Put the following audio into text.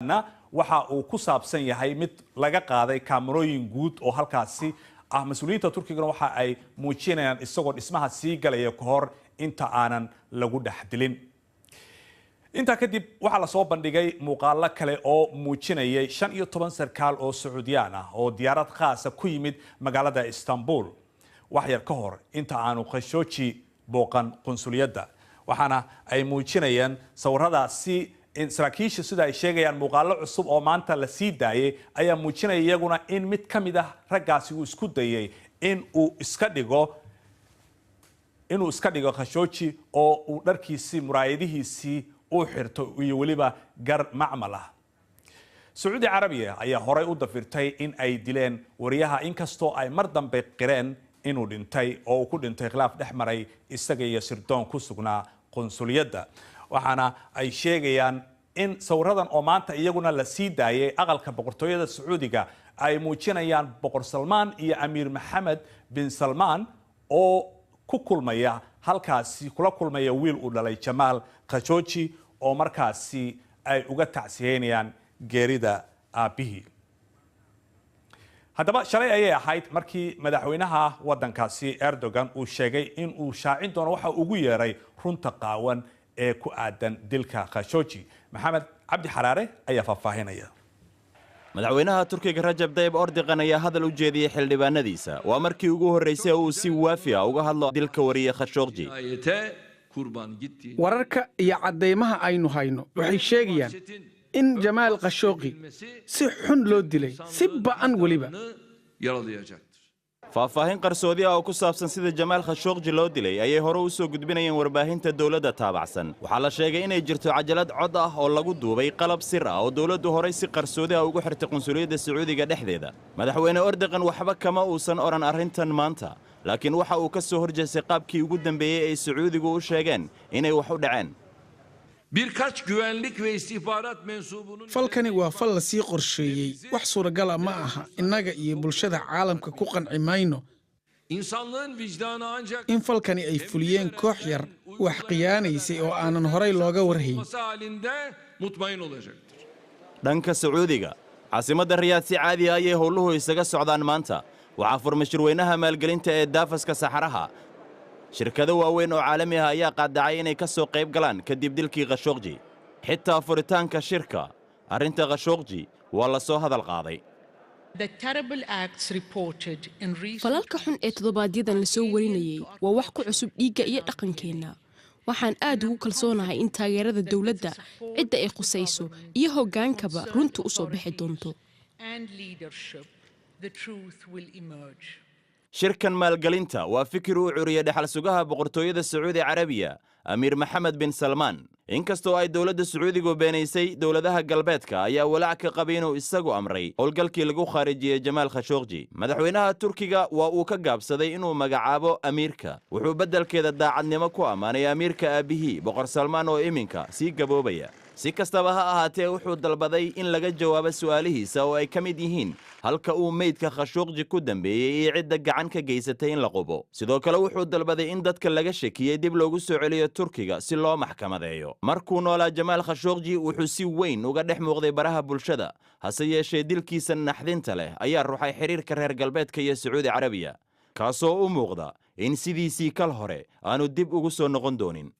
waxa uu ku saabsan yahay mid laga qaaday kaamarooyin guud oo halkaasi ah mas'uuliyiinta Turkiga waxa ay muujinayaan isagoo dhismaha sii galaya ka hor inta aanan lagu dhaxdilin. inta kadib waxa la soo bandhigay muuqaalo kale oo muujinayay 15 sarkaal oo Sacuudiyaan ah oo diyaarad khaas ah ku yimid magaalada Istanbul wax yar ka hor inta aanu Khashoggi booqan qunsuliyadda waxaana ay muujinayaan sawiradaasi in saraakiisha sida ay sheegayaan muuqaalo cusub oo maanta la sii daayay ayaa muujinaya iyaguna in mid ka mid ah raggaasi uu isku dayay in uu iska dhigo Khashoggi oo uu dharkiisii muraayadihiisii uu xirto iyo waliba gar macmal ah. Saudi Arabia ayaa horay u dafirtay in ay dileen wariyaha inkastoo ay mar dambe qireen inuu dhintay oo ku dhintay khilaaf dhexmaray isaga iyo sirdoon ku sugnaa qunsuliyadda waxaana ay sheegayaan in sawiradan oo maanta iyaguna la sii daayay aqalka boqortooyada Sacuudiga ay muujinayaan boqor Salmaan iyo Amiir Mohammed bin Salmaan oo ku kulmaya halkaasi kula kulmaya wiil uu dhalay Jamal Khashoggi oo markaasi ay uga tacsiyeynayaan geerida aabihi. haddaba shalay ayay ahayd markii madaxweynaha wadankaasi Erdogan uu sheegay in uu shaacin doono waxa ugu yeeray runta qaawan ee ku aadan dilka Khashoggi. Maxamed Cabdi Xaraare ayaa faahfaahinaya. madaxweynaha Turkiga Rajab Tayyip Erdogan ayaa hadal u jeediyay xildhibaanadiisa waa markii ugu horeysay uu si waafi ah uga hadlo dilka wariye Khashoggi. wararka iyo cadeymaha aynu hayno waxay sheegayaan in Jamal Khashoggi si xun loo dilay si ba'an waliba faahfaahin qarsoodi ah oo ku saabsan sida Jamal Khashoggi loo dilay ayay hore u soo gudbinayeen warbaahinta dawladda taabacsan waxaa la sheegay inay jirto cajalad cod ah oo lagu duubay qalab sir ah oo dawladdu hore si qarsoodi ah ugu xirtay qunsuliyadda Sacuudiga dhexdeeda. madaxweyne Erdogan waxba kama uusan oran arrintan maanta laakiin waxa uu ka soo horjeestay qaabkii ugu dambeeyay ee Sacuudigu u sheegeen inay wax u dhaceen. birkaç güvenlik ve istihbarat mensubunun falkani waa fal la sii qorsheeyay wax suuragal ah ma aha innaga iyo bulshada caalamka ku qanci mayno insanlığın vicdanı ancak in falkani ay fuliyeen koox yar wax qiyaanaysay oo aanan horay looga warhayn halinde mutmain olacaktır. dhanka Sacuudiga caasimadda Riyaad si caadi ah ayay howluhu isaga socdaan maanta waxaa furmay shirweynaha maalgelinta ee daafaska saxaraha. shirkado waaweyn oo caalami ah ayaa qaadacay inay ka soo qayb galaan kadib dilkii Khashoggi. xitaa furitaanka shirka arrinta Khashoggi waa la soo hadal qaaday. falalka xun ee toddobaadyaddan la soo warinayay waa wax ku cusub dhiigga iyo dhaqankeenna waxaan aad ugu kalsoonahay in taageerada dawladda cidda ay khusayso iyo hoggaankaba runtu u soo bixi doonto. shirkan maalgelinta waa fikir uu curiyay dhaxal sugaha boqortooyada Sacuudi Arabiya Amiir Mohammed bin Salmaan. inkastoo ay dawladda Sacuudigu beenaysay dawladaha galbeedka ayaa walaac ka qabay inuu isagu amray howlgalkii lagu khaarijiyay Jamal Khashoggi. madaxweynaha Turkiga waa uu ka gaabsaday inuu magacaabo amiirka wuxuu beddelkeeda daacadnimo ku amaanay amiirka aabihi boqor Salmaan oo iminka sii gaboobaya. si kastaba ha ahaatee wuxuu dalbaday in laga jawaabo su'aalihiisa oo ay ka mid yihiin halka uu meydka Khashoggi ku dambeeyay iyo cidda gacan ka geysatay in la qubo. sidoo kale wuxuu dalbaday in dadka laga shakiyay dib loogu soo celiyo Turkiga si loo maxkamadeeyo. markuu noolaa Jamal Khashoggi wuxuu si weyn uga dhex muuqday baraha bulshada hase yeeshee dilkiisa naxdinta leh ayaa ruuxay xiriirka reer galbeedka iyo Sacuudi Arabiya kaasoo u muuqda in sidiisii kal hore aanu dib ugu soo noqon doonin.